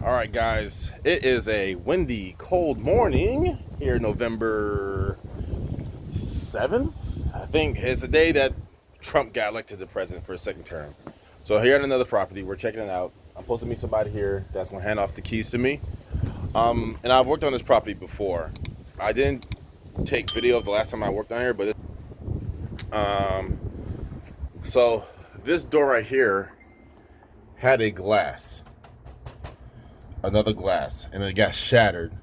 All right, guys, it is a windy, cold morning here, November 7th. I think it's the day that Trump got elected the president for a second term. So here at another property, we're checking it out. I'm supposed to meet somebody here that's going to hand off the keys to me. And I've worked on this property before. I didn't take video of the last time I worked on here, but so this door right here had a glass. Another glass, and it got shattered.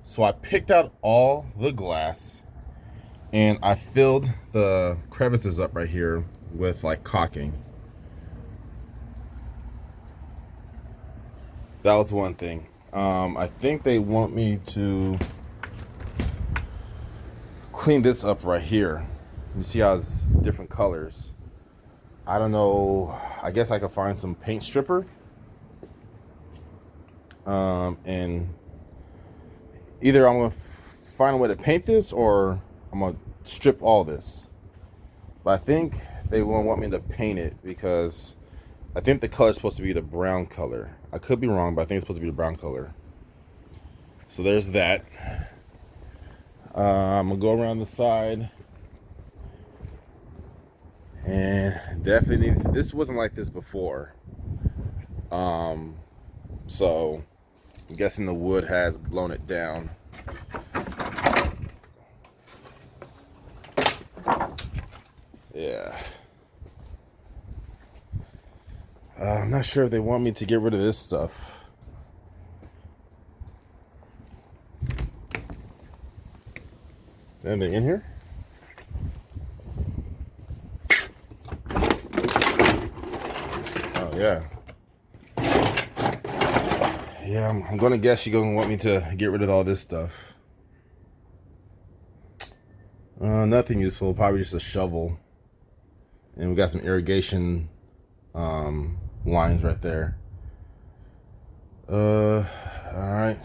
So I picked out all the glass and I filled the crevices up right here with like caulking. That was one thing. I think they want me to clean this up right here. You see how it's different colors. I don't know, I guess I could find some paint stripper. And either I'm gonna find a way to paint this or I'm gonna strip all this. But I think they won't want me to paint it because I think the color is supposed to be the brown color. I could be wrong, but I think it's supposed to be the brown color. So there's that. I'm gonna go around the side, and definitely this wasn't like this before. So I'm guessing the wood has blown it down. Yeah. I'm not sure if they want me to get rid of this stuff. Is there anything in here? Oh, yeah. Yeah, I'm gonna guess you're gonna want me to get rid of all this stuff. Nothing useful, probably just a shovel. And we got some irrigation lines right there. All right.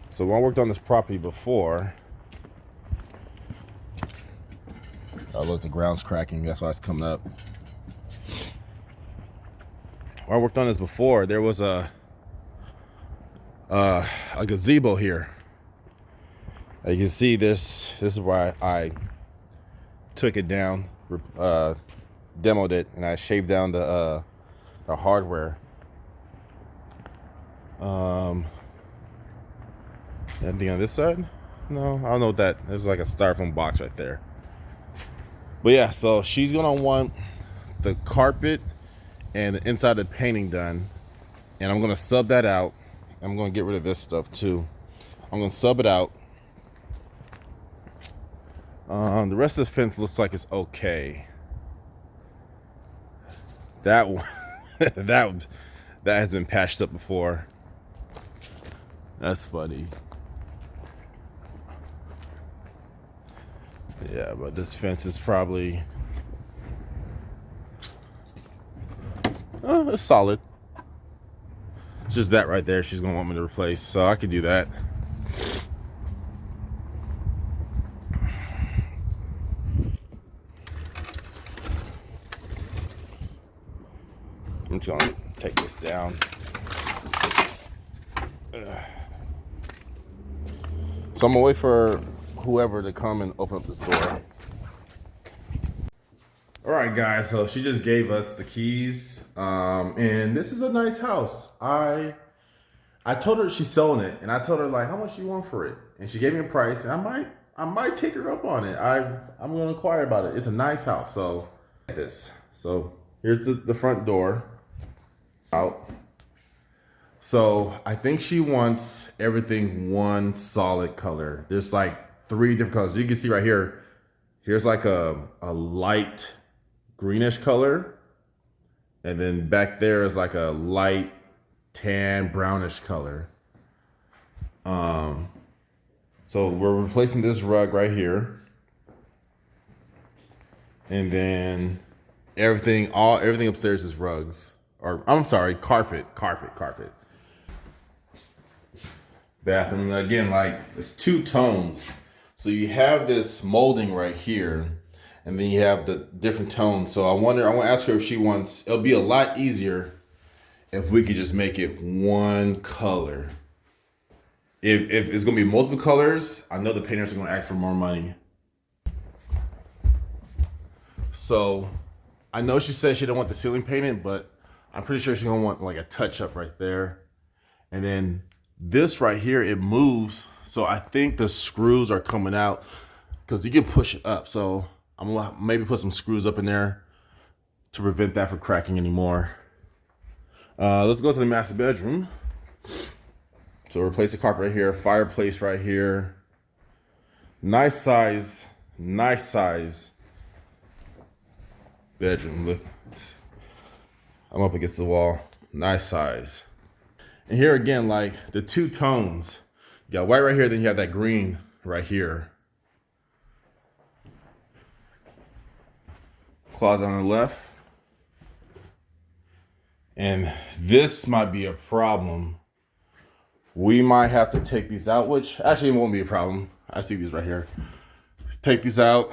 So when I worked on this property before, oh look, the ground's cracking. That's why it's coming up. When I worked on this before, there was a gazebo here. As you can see, this is where I took it down, demoed it, and I shaved down the hardware. Anything on this side? No, I don't know what that. There's like a styrofoam box right there. But yeah, so she's gonna want the carpet and the inside of the painting done, and I'm gonna sub that out. I'm gonna get rid of this stuff too. I'm gonna sub it out. The rest of the fence looks like it's okay. That one, that has been patched up before. That's funny. Yeah, but this fence is probably it's solid. Just that right there she's gonna want me to replace, so I could do that. I'm just gonna take this down. So I'm gonna wait for whoever to come and open up this door. All right, guys, so she just gave us the keys, and this is a nice house. I told her she's selling it, and I told her like how much you want for it, and she gave me a price, and I might take her up on it. I'm gonna inquire about it. It's a nice house. So this. So here's the front door out. So I think she wants everything one solid color. There's like 3 different colors. You can see right here. Here's like a light greenish color, and then back there is like a light tan brownish color. So we're replacing this rug right here, and then everything upstairs is rugs, or I'm sorry, carpet. Bathroom, again, like it's 2 tones. So you have this molding right here, and then you have the different tones. So I want to ask her if she wants, it'll be a lot easier if we could just make it one color. If it's gonna be multiple colors, I know the painters are gonna ask for more money. So I know she said she don't want the ceiling painted, but I'm pretty sure she's gonna want like a touch up right there. And then this right here, it moves. So I think the screws are coming out because you can push it up. So I'm gonna maybe put some screws up in there to prevent that from cracking anymore. Let's go to the master bedroom. So replace the carpet right here, fireplace right here. Nice size bedroom. Look, I'm up against the wall. Nice size. And here again, like the two tones. You got white right here, then you have that green right here. Closet on the left. And this might be a problem. We might have to take these out, which actually it won't be a problem. I see these right here. Take these out,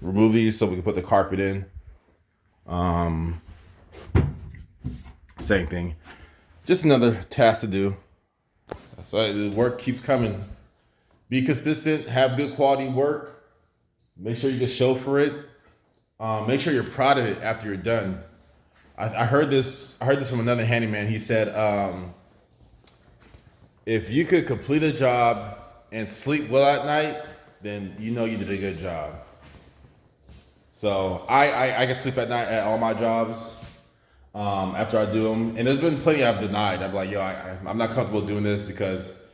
remove these so we can put the carpet in. Same thing. Just another task to do. So the work keeps coming. Be consistent, have good quality work. Make sure you can show for it. Make sure you're proud of it after you're done. I heard this from another handyman. He said, if you could complete a job and sleep well at night, then you know you did a good job. So I can sleep at night at all my jobs after I do them. And there's been plenty I've denied. I'm like, yo, I'm not comfortable doing this because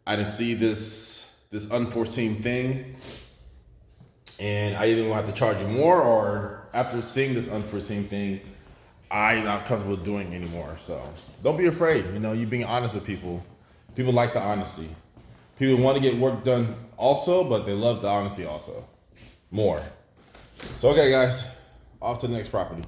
I didn't see this unforeseen thing. And I either will have to charge you more, or after seeing this unforeseen thing, I'm not comfortable doing it anymore. So don't be afraid. You know, you being honest with people. People like the honesty. People want to get work done also, but they love the honesty also more. So, okay, guys, off to the next property.